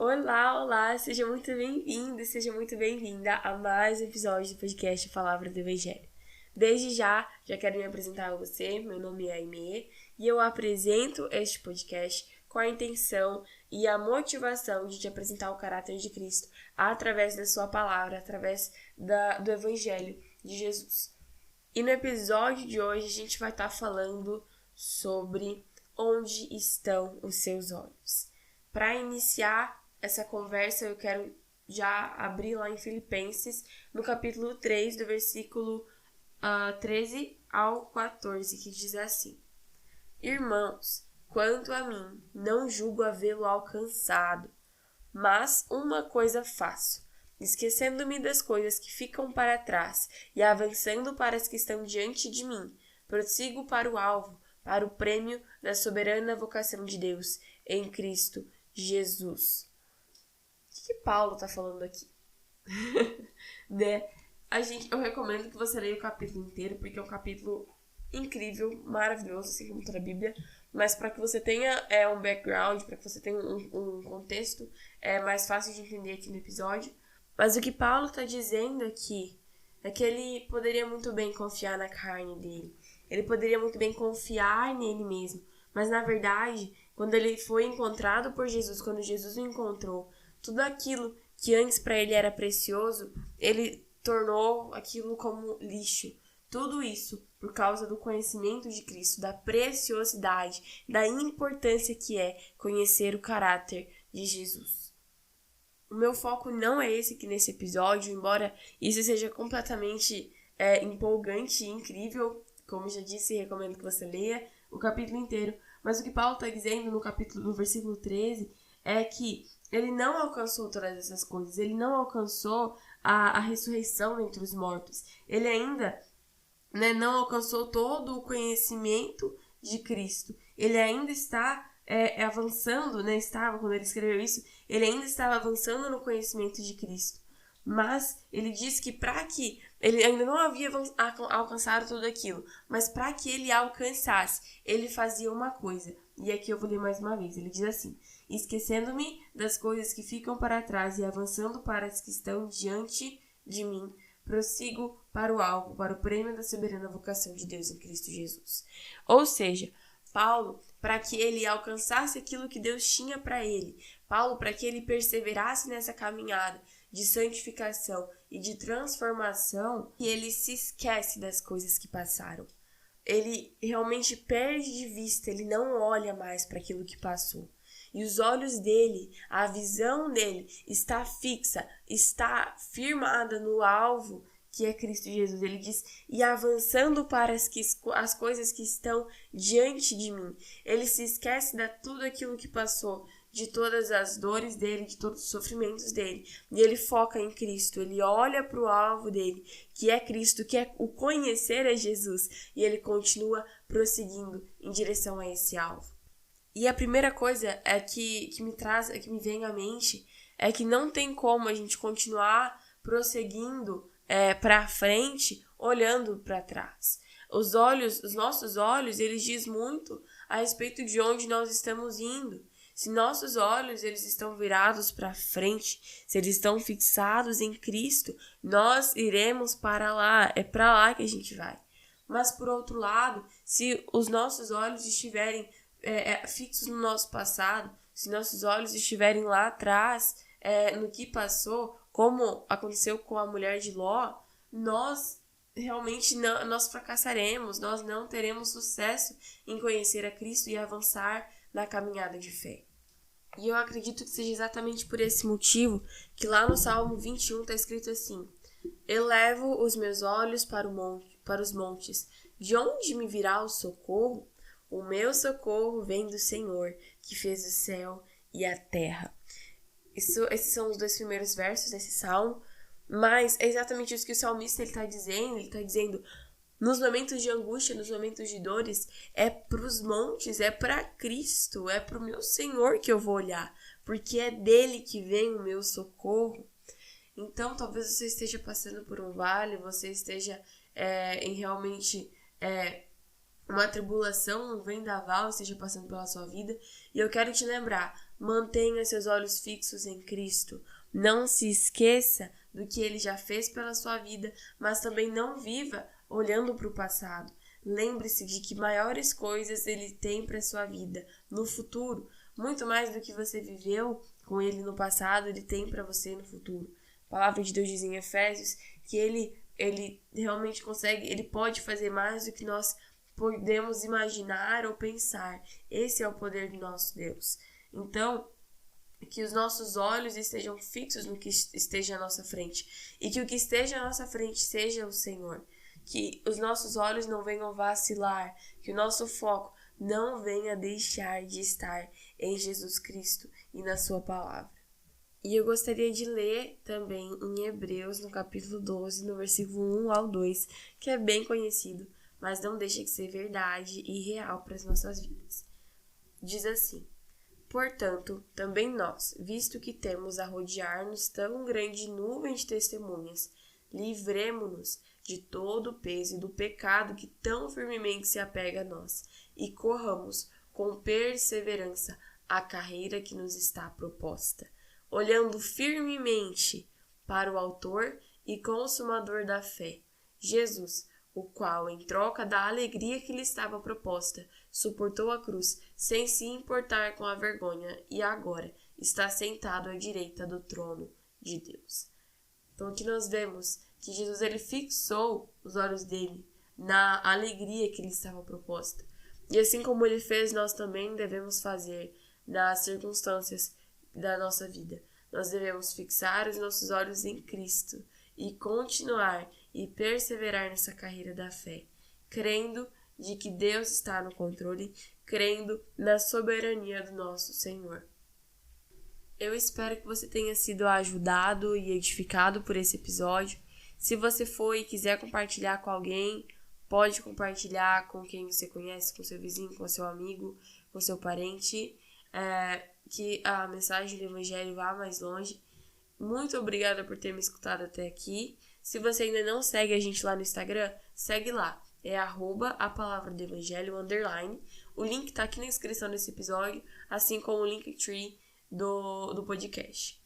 Olá, olá, seja muito bem-vindo e seja muito bem-vinda a mais um episódio do podcast Palavra do Evangelho. Desde já quero me apresentar a você, meu nome é Aimee e eu apresento este podcast com a intenção e a motivação de te apresentar o caráter de Cristo através da sua palavra, através do Evangelho de Jesus. E no episódio de hoje a gente vai estar falando sobre onde estão os seus olhos. Para iniciar essa conversa, eu quero já abrir lá em Filipenses, no capítulo 3, do versículo 13 ao 14, que diz assim: Irmãos, quanto a mim, não julgo havê-lo alcançado, mas uma coisa faço, esquecendo-me das coisas que ficam para trás e avançando para as que estão diante de mim, prossigo para o alvo, para o prêmio da soberana vocação de Deus em Cristo Jesus. O que Paulo está falando aqui? Né? Eu recomendo que você leia o capítulo inteiro, porque é um capítulo incrível, maravilhoso, assim como toda a Bíblia, mas para que você tenha um background, para que você tenha um contexto, é mais fácil de entender aqui no episódio. Mas o que Paulo está dizendo aqui é que ele poderia muito bem confiar na carne dele, ele poderia muito bem confiar nele mesmo, mas na verdade, quando ele foi encontrado por Jesus, quando Jesus o encontrou, tudo aquilo que antes para ele era precioso, ele tornou aquilo como lixo. Tudo isso por causa do conhecimento de Cristo, da preciosidade, da importância que é conhecer o caráter de Jesus. O meu foco não é esse aqui nesse episódio, embora isso seja completamente empolgante e incrível. Como já disse, recomendo que você leia o capítulo inteiro. Mas o que Paulo está dizendo no versículo 13 é que ele não alcançou todas essas coisas, ele não alcançou a ressurreição entre os mortos. Ele ainda não alcançou todo o conhecimento de Cristo. Ele ainda está avançando, quando ele escreveu isso, ele ainda estava avançando no conhecimento de Cristo. Mas ele diz que para que ele ainda não havia alcançado tudo aquilo, mas para que ele alcançasse, ele fazia uma coisa. E aqui eu vou ler mais uma vez. Ele diz assim: esquecendo-me das coisas que ficam para trás e avançando para as que estão diante de mim, prossigo para o alvo, para o prêmio da soberana vocação de Deus em Cristo Jesus. Ou seja, Paulo, para que ele alcançasse aquilo que Deus tinha para ele, Paulo, para que ele perseverasse nessa caminhada de santificação e de transformação, e ele se esquece das coisas que passaram. Ele realmente perde de vista, ele não olha mais para aquilo que passou. E os olhos dele, a visão dele está fixa, está firmada no alvo que é Cristo Jesus. Ele diz, e avançando para as coisas que estão diante de mim. Ele se esquece de tudo aquilo que passou, de todas as dores dele, de todos os sofrimentos dele. E ele foca em Cristo, ele olha para o alvo dele, que é Cristo, que é o conhecer a Jesus. E ele continua prosseguindo em direção a esse alvo. E a primeira coisa que me vem à mente é que não tem como a gente continuar prosseguindo para frente olhando para trás. Os nossos olhos, eles dizem muito a respeito de onde nós estamos indo. Se nossos olhos eles estão virados para frente, se eles estão fixados em Cristo, nós iremos para lá, é para lá que a gente vai. Mas por outro lado, se os nossos olhos estiverem fixos no nosso passado, se nossos olhos estiverem lá atrás, no que passou, como aconteceu com a mulher de Ló, nós realmente nós fracassaremos, nós não teremos sucesso em conhecer a Cristo e avançar na caminhada de fé. E eu acredito que seja exatamente por esse motivo que lá no Salmo 21 está escrito assim: elevo os meus olhos para os montes, de onde me virá o socorro? O meu socorro vem do Senhor, que fez o céu e a terra. Esses são os 2 primeiros versos desse salmo, mas é exatamente isso que o salmista está dizendo. Ele está dizendo, nos momentos de angústia, nos momentos de dores, é para os montes, é para Cristo, é para o meu Senhor que eu vou olhar, porque é dele que vem o meu socorro. Então, talvez você esteja passando por um vale, você esteja em realmente uma tribulação, um vendaval esteja passando pela sua vida, e eu quero te lembrar, Mantenha seus olhos fixos em Cristo. Não se esqueça do que Ele já fez pela sua vida, mas também não viva olhando para o passado. Lembre-se de que maiores coisas Ele tem para a sua vida no futuro. Muito mais do que você viveu com Ele no passado, Ele tem para você no futuro. A palavra de Deus diz em Efésios que Ele realmente consegue, Ele pode fazer mais do que nós podemos imaginar ou pensar. Esse é o poder do nosso Deus. Então, que os nossos olhos estejam fixos no que esteja à nossa frente. E que o que esteja à nossa frente seja o Senhor. Que os nossos olhos não venham vacilar. Que o nosso foco não venha deixar de estar em Jesus Cristo e na sua palavra. E eu gostaria de ler também em Hebreus, no capítulo 12, no versículo 1 ao 2, que é bem conhecido, mas não deixa de ser verdade e real para as nossas vidas. Diz assim: portanto, também nós, visto que temos a rodear-nos tão grande nuvem de testemunhas, livremo-nos de todo o peso e do pecado que tão firmemente se apega a nós, e corramos com perseverança a carreira que nos está proposta, olhando firmemente para o autor e consumador da fé, Jesus, o qual, em troca da alegria que lhe estava proposta, suportou a cruz, sem se importar com a vergonha, e agora está sentado à direita do trono de Deus. Então aqui nós vemos que Jesus ele fixou os olhos dele na alegria que lhe estava proposta. E assim como ele fez, nós também devemos fazer nas circunstâncias da nossa vida. Nós devemos fixar os nossos olhos em Cristo e continuar e perseverar nessa carreira da fé, crendo de que Deus está no controle, crendo na soberania do nosso Senhor. Eu espero que você tenha sido ajudado e edificado por esse episódio. Se você foi e quiser compartilhar com alguém, pode compartilhar com quem você conhece, com seu vizinho, com seu amigo, com seu parente, que a mensagem do Evangelho vá mais longe. Muito obrigada por ter me escutado até aqui. Se você ainda não segue a gente lá no Instagram, segue lá. É @apalavradoevangelho_. O link tá aqui na descrição desse episódio, assim como o Linktree do podcast.